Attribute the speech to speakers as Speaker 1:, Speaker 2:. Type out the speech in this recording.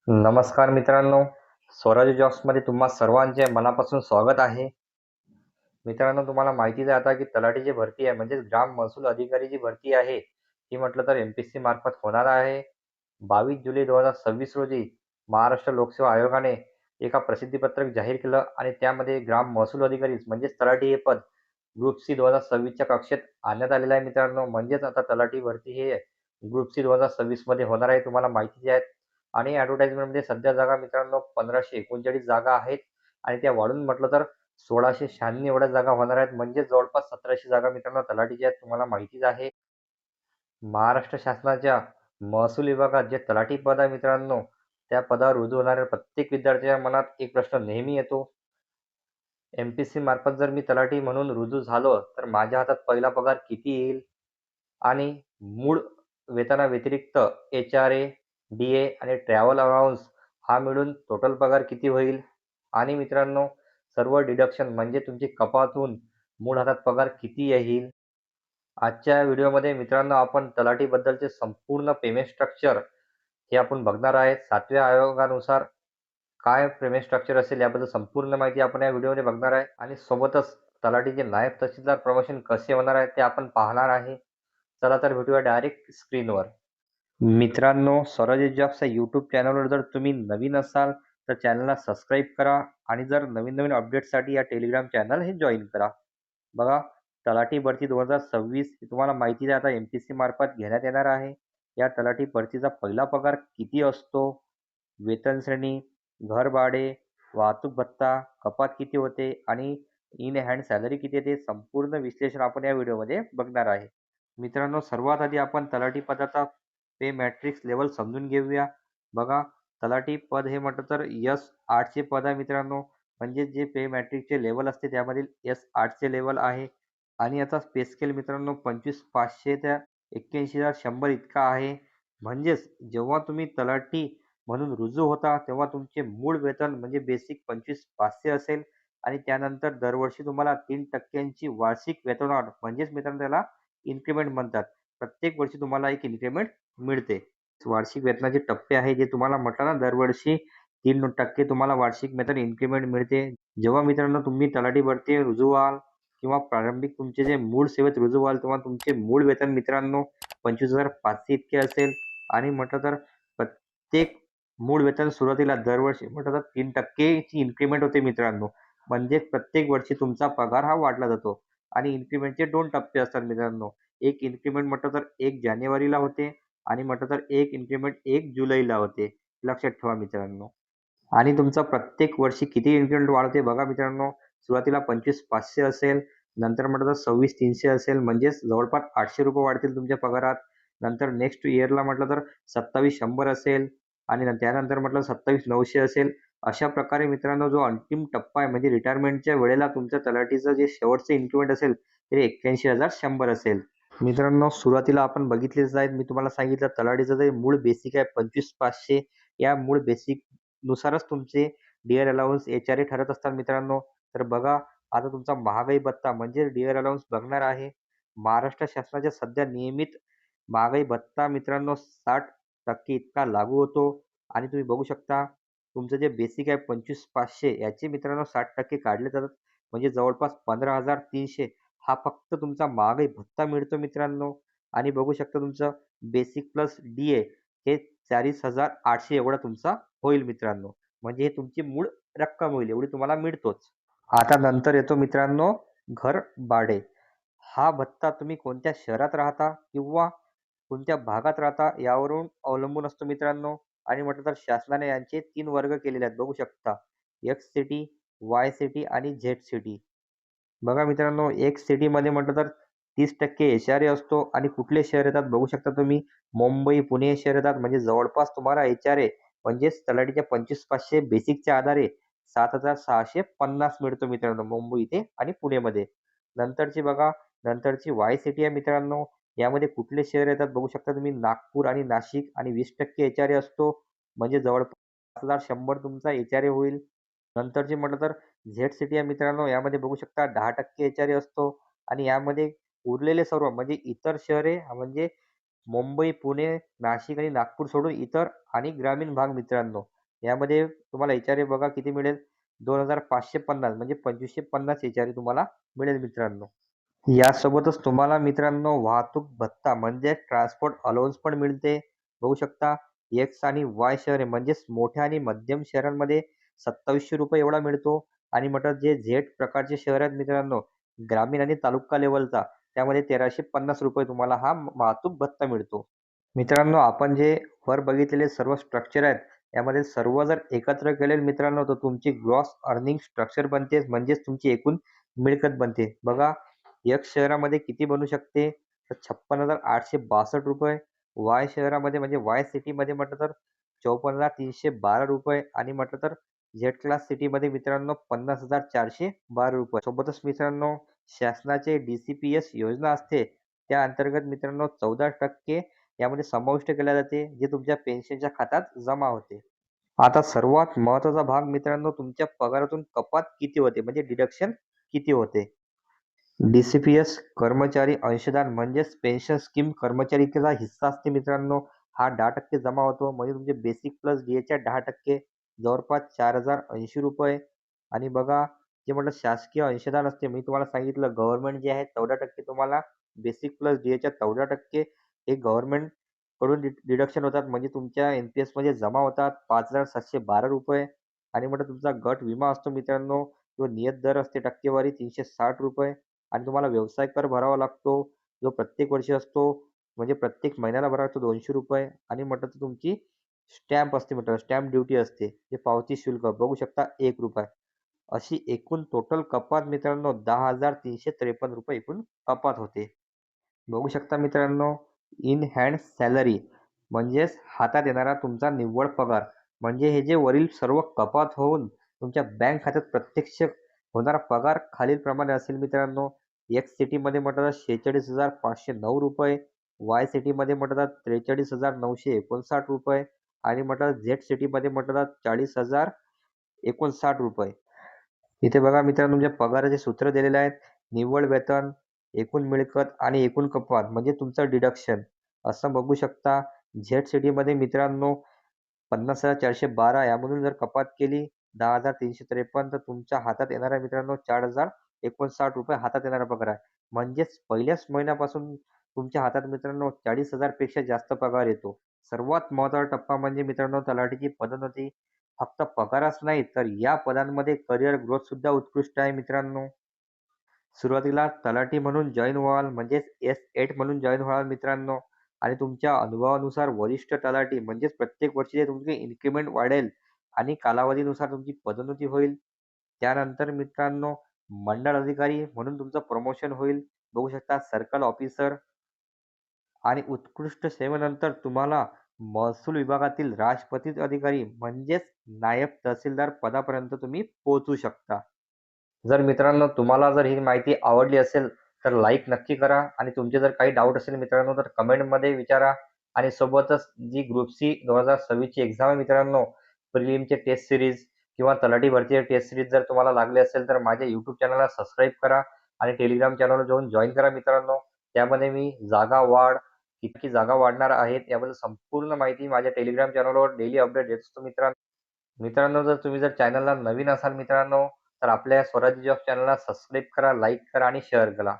Speaker 1: नमस्कार मित्रांनो, स्वराज जॉब्समध्ये तुम्हा सर्वांचे मनापासून स्वागत आहे. मित्रांनो, तुम्हाला माहितीच आहे आता की तलाठीची भरती आहे म्हणजेच ग्राम महसूल अधिकारीची भरती आहे. ती म्हटलं तर एम-पी-एस-सी मार्फत होणार आहे. 22 जुलै 2026 रोजी महाराष्ट्र लोकसेवा आयोगाने एका प्रसिद्धीपत्रक जाहीर केलं आणि त्यामध्ये ग्राम महसूल अधिकारी म्हणजेच तलाठी हे पद ग्रुप सी 2026च्या कक्षेत आणण्यात आलेलं आहे मित्रांनो. म्हणजेच आता तलाठी भरती हे ग्रुप सी 2026 मध्ये होणार आहे. तुम्हाला माहितीच आहे. आणि ॲडव्हर्टाइजमेंटमध्ये सध्या जागा मित्रांनो 1539 जागा आहेत आणि त्या वाढून म्हटलं तर 1696 एवढ्या जागा होणार आहेत. म्हणजे जवळपास 1700 जागा मित्रांनो तलाठीच्या आहेत. तुम्हाला माहितीच आहे. महाराष्ट्र शासनाच्या महसूल विभागात जे तलाठी पद आहे मित्रांनो, त्या पदावर रुजू होणाऱ्या प्रत्येक विद्यार्थ्याच्या मनात एक प्रश्न नेहमी येतो. एम-पी-एस-सी मार्फत जर मी तलाठी म्हणून रुजू झालो, तर माझ्या हातात पहिला पगार किती येईल? आणि मूळ वेतनाव्यतिरिक्त एच-आर-ए, डी-ए आणि ट्रॅव्हल अलाउन्स हा मिळून टोटल पगार किती होईल? आणि मित्रांनो, सर्व डिडक्शन म्हणजे तुमची कपात होऊन मूळ हातात पगार किती येईल? आजच्या व्हिडिओमध्ये मित्रांनो आपण तलाठीबद्दलचे संपूर्ण पेमेंट स्ट्रक्चर हे आपण बघणार आहे. 7व्या आयोगानुसार काय पेमेंट स्ट्रक्चर असेल याबद्दल संपूर्ण माहिती आपण या व्हिडिओमध्ये बघणार आहे आणि सोबतच तलाठीचे नायब तहसीलदार प्रमोशन कसे होणार आहे ते आपण पाहणार आहे. चला तर भेटूया डायरेक्ट स्क्रीनवर. मित्रांनो, स्वराज जॉब्सच्या यूट्यूब चॅनलवर जर तुम्ही नवीन असाल तर चॅनलला सबस्क्राईब करा आणि जर नवीन नवीन अपडेट्ससाठी या टेलिग्राम चॅनल हे जॉईन करा. बघा, तलाठी भरती 2026 ही तुम्हाला माहिती आहे आता एम-पी-एस-सी मार्फत घेण्यात येणार आहे. या तलाठी भरतीचा पहिला पगार किती असतो, वेतन श्रेणी, घर भाडे, वाहतूक भत्ता, कपात किती होते आणि इन हँड सॅलरी किती येते, संपूर्ण विश्लेषण आपण या व्हिडिओमध्ये बघणार आहे. मित्रांनो, सर्वात आधी आपण तलाठी पदाचा पे मॅट्रिक्स लेवल समजून घेऊया. बघा, तलाठी पद हे म्हटलं तर S8 चे पद आहे मित्रांनो. म्हणजे जे पे मॅट्रिकचे लेवल असते त्यामधील S8 चे लेवल आहे आणि याचा पे स्केल मित्रांनो 25,500 त्या 81,100 इतका आहे. म्हणजेच जेव्हा तुम्ही तलाठी म्हणून रुजू होता तेव्हा तुमचे मूळ वेतन म्हणजे बेसिक 25,500 असेल आणि त्यानंतर दरवर्षी तुम्हाला 3% वार्षिक वेतनवाढ म्हणजेच मित्रांनो त्याला इन्क्रिमेंट म्हणतात. प्रत्येक वर्षी तुम्हाला एक इन्क्रिमेंट मिळते. वार्षिक वेतनाचे टप्पे आहे जे तुम्हाला म्हटलं ना दरवर्षी 3% तुम्हाला वार्षिक वेतन इन्क्रिमेंट मिळते. जेव्हा मित्रांनो तुम्ही तलाठी भरती रुजू व्हाल किंवा प्रारंभिक तुमचे जे मूळ सेवेत रुजू व्हाल तेव्हा तुमचे मूळ वेतन मित्रांनो 25,500 इतके असेल आणि म्हटलं तर प्रत्येक मूळ वेतन सुरुवातीला दरवर्षी म्हटलं तर 3% ची इन्क्रिमेंट होते मित्रांनो. म्हणजे प्रत्येक वर्षी तुमचा पगार हा वाढला जातो आणि इन्क्रिमेंटचे 2 टप्पे असतात मित्रांनो. एक इन्क्रिमेंट म्हटलं तर 1 जानेवारीला होते आणि म्हटलं तर एक इन्क्रिमेंट 1 जुलैला होते. लक्षात ठेवा मित्रांनो. आणि तुमचा प्रत्येक वर्षी किती इन्क्रिमेंट वाढते बघा मित्रांनो. सुरुवातीला 25,500 असेल, नंतर म्हटलं तर 26,300 असेल म्हणजेच जवळपास ₹800 वाढतील तुमच्या पगारात. नंतर नेक्स्ट इयरला म्हटलं तर 27,100 असेल आणि त्यानंतर म्हटलं 27,900 असेल. अशा प्रकारे मित्रांनो जो अंतिम टप्पा आहे म्हणजे रिटायरमेंटच्या वेळेला तुमच्या तलाठीचं जे शेवटचं इन्क्रिमेंट असेल ते 81,100 असेल. मित्रांनो, सुरुवातीला आपण बघितलेच आहेत. मी तुम्हाला सांगितलं तलाठीचं जे मूळ बेसिक आहे 25,500 या मूळ बेसिक नुसारच तुमचे डिअर अलाउन्स एच-आर-ए ठरत असतात मित्रांनो. तर बघा, आता तुमचा महागाई भत्ता म्हणजे डिअर अलाउन्स बघणार आहे. महाराष्ट्र शासनाच्या सध्या नियमित महागाई भत्ता मित्रांनो 60% इतका लागू होतो आणि तुम्ही बघू शकता तुमचं जे बेसिक आहे 25,500 याचे मित्रांनो 60% काढले जातात. म्हणजे जवळपास 15,300 हा फक्त तुमचा महागाई भत्ता मिळतो मित्रांनो. आणि बघू शकता तुमचं बेसिक प्लस डी-ए हे 40,800 एवढा तुमचा होईल मित्रांनो. म्हणजे हे तुमची मूळ रक्कम होईल एवढी तुम्हाला मिळतोच. आता नंतर येतो मित्रांनो घर भाडे. हा भत्ता तुम्ही कोणत्या शहरात राहता किंवा कोणत्या भागात राहता यावरून अवलंबून असतो मित्रांनो. आणि म्हटलं तर शासनाने यांचे 3 वर्ग केलेले आहेत बघू शकता. एक्स सिटी, वाय सिटी आणि झेड सिटी. बघा मित्रांनो, एक्स सिटीमध्ये म्हटलं तर 30% एच-आर-ए असतो आणि कुठले शहर येतात बघू शकता तुम्ही. मुंबई, पुणे शहर येतात. म्हणजे जवळपास तुम्हाला एच-आर-ए म्हणजेच तलाठीच्या 25,500 बेसिकच्या आधारे 7,650 मिळतो मित्रांनो मुंबई इथे आणि पुणेमध्ये. नंतरची बघा, नंतरची वाय सिटी आहे मित्रांनो. यामध्ये कुठले शहर येतात बघू शकता तुम्ही. नागपूर आणि नाशिक आणि 20% एच-आर-ए असतो. म्हणजे जवळपास 5,100 तुमचा एच-आर-ए होईल. नंतरची म्हटलं तर झेड सिटी आहे मित्रांनो. यामध्ये बघू शकता 10% एच-आर-ए असतो आणि यामध्ये उरलेले सर्व म्हणजे इतर शहरे म्हणजे मुंबई, पुणे, नाशिक आणि नागपूर सोडून इतर आणि ग्रामीण भाग मित्रांनो यामध्ये तुम्हाला एच-आर-ए बघा किती मिळेल 2,550 म्हणजे 2,550 एच-आर-ए तुम्हाला मिळेल मित्रांनो. यासोबतच तुम्हाला मित्रांनो वाहतूक भत्ता म्हणजे ट्रान्सपोर्ट अलाउन्स पण मिळते. बघू शकता एक्स आणि वाय शहरे म्हणजेच मोठ्या आणि मध्यम शहरांमध्ये ₹2700 एवढा मिळतो आणि म्हटलं जे झेड प्रकारचे शहर आहेत मित्रांनो, ग्रामीण आणि तालुका लेव्हलचा त्यामध्ये ₹1,350 तुम्हाला हा वाहतूक भत्ता मिळतो. मित्रांनो आपण जे वर बघितलेले सर्व स्ट्रक्चर आहेत, यामध्ये सर्व जर एकत्र केले मित्रांनो, तर तुमची ग्रॉस अर्निंग स्ट्रक्चर बनते म्हणजेच तुमची एकूण मिळकत बनते. बघा एक्स शहरामध्ये किती बनू शकते तर ₹56,862. वाय शहरामध्ये म्हणजे वाय सिटीमध्ये म्हटलं तर ₹54,312 आणि म्हटलं तर झेड क्लास सिटीमध्ये मित्रांनो ₹50,412. सोबतच मित्रांनो शासनाचे DCPS योजना असते त्या अंतर्गत मित्रांनो 14% यामध्ये समाविष्ट केल्या जाते जे तुमच्या पेन्शनच्या खात्यात जमा होते. आता सर्वात महत्त्वाचा भाग मित्रांनो तुमच्या पगारातून कपात किती होते म्हणजे डिडक्शन किती होते. DCPS कर्मचारी अंशदान म्हणजेच पेन्शन स्कीम कर्मचारीचा हिस्सा असते मित्रांनो. हा 10% जमा होतो म्हणजे तुमचे बेसिक प्लस डीएच्या 10% जवळपास ₹4,080 आणि बघा जे म्हटलं शासकीय अंशदान असते मी तुम्हाला सांगितलं गव्हर्नमेंट जे आहे 14% तुम्हाला बेसिक प्लस डीएच्या 14% हे गव्हर्नमेंट कडून डिडक्शन होतात म्हणजे तुमच्या NPS मध्ये जमा होतात ₹5,712 आणि म्हटलं तुमचा गट विमा असतो मित्रांनो तो नियत दर असते टक्केवारी ₹360 आणि तुम्हाला व्यवसाय कर भरावा लागतो जो प्रत्येक वर्षी असतो म्हणजे प्रत्येक महिन्याला भरावा लागतो ₹200 आणि म्हटलं तर तुमची स्टॅम्प असते मित्रांनो स्टॅम्प ड्युटी असते जे पावती शुल्क बघू शकता ₹1 अशी एकूण टोटल कपात मित्रांनो ₹10,353 एकूण कपात होते. बघू शकता मित्रांनो इन हँड सॅलरी म्हणजेच हातात येणारा तुमचा निव्वळ पगार म्हणजे हे जे वरील सर्व कपात होऊन तुमच्या बँक खात्यात प्रत्यक्ष होणारा पगार खालीलप्रमाणे असेल मित्रांनो. एक्स सिटीमध्ये म्हटलं तर ₹46,509, वाय सिटीमध्ये म्हटलं तर ₹43,959 आणि म्हटलं झेड सिटीमध्ये म्हटलं तर ₹40,059. इथे बघा मित्रांनो तुमच्या पगाराचे सूत्र दिलेले आहेत. निव्वळ वेतन, एकूण मिळकत आणि एकूण कपात म्हणजे तुमचं डिडक्शन असं बघू शकता. झेड सिटीमध्ये मित्रांनो 50,412 यामधून जर कपात केली 10,353 तर तुमच्या हातात येणारा मित्रांनो ₹4,059 हातात येणारा पगार आहे. म्हणजेच पहिल्याच महिन्यापासून तुमच्या हातात मित्रांनो 40,000 पेक्षा जास्त पगार येतो. सर्वात महत्त्वाचा टप्पा म्हणजे मित्रांनो तलाठीची पदोन्नती. फक्त पगारच नाही तर या पदांमध्ये करिअर ग्रोथ सुद्धा उत्कृष्ट आहे मित्रांनो. सुरुवातीला तलाठी म्हणून जॉइन व्हाल म्हणजेच S8 म्हणून जॉइन व्हाल मित्रांनो आणि तुमच्या अनुभवानुसार वरिष्ठ तलाठी म्हणजेच प्रत्येक वर्षी तुमची इन्क्रिमेंट वाढेल आणि कालावधीनुसार तुमची पदोन्नती होईल. त्यानंतर मित्रांनो मंडळ अधिकारी म्हणून तुमचं प्रमोशन होईल. बघू शकता सर्कल ऑफिसर आणि उत्कृष्ट सेवेनंतर तुम्हाला महसूल विभागातील राजपत्रित अधिकारी म्हणजेच नायब तहसीलदार पदापर्यंत तुम्ही पोहोचू शकता. जर मित्रांनो तुम्हाला जर ही माहिती आवडली असेल तर लाईक नक्की करा आणि तुमचे जर काही डाऊट असेल मित्रांनो तर कमेंटमध्ये विचारा आणि सोबतच जी ग्रुप सी 2026ची एक्झाम आहे मित्रांनो प्रिलिमचे टेस्ट सिरीज किंवा तलाठी भरतीचे टेस्ट सिरीज जर तुम्हाला लागले असेल तर माझ्या यूट्यूब चॅनलला सबस्क्राईब करा आणि टेलिग्राम चॅनलवर जाऊन जॉईन करा मित्रांनो. त्यामध्ये मी जागा वाढ किती जागा वाढणार आहेत याबद्दल संपूर्ण माहिती माझ्या टेलिग्राम चॅनलवर डेली अपडेट देत असतो मित्रांनो. मित्रांनो जर तुम्ही जर चॅनलला नवीन असाल मित्रांनो तर आपल्या स्वराज्य जॉब चॅनलला सबस्क्राईब करा, लाईक करा आणि शेअर करा.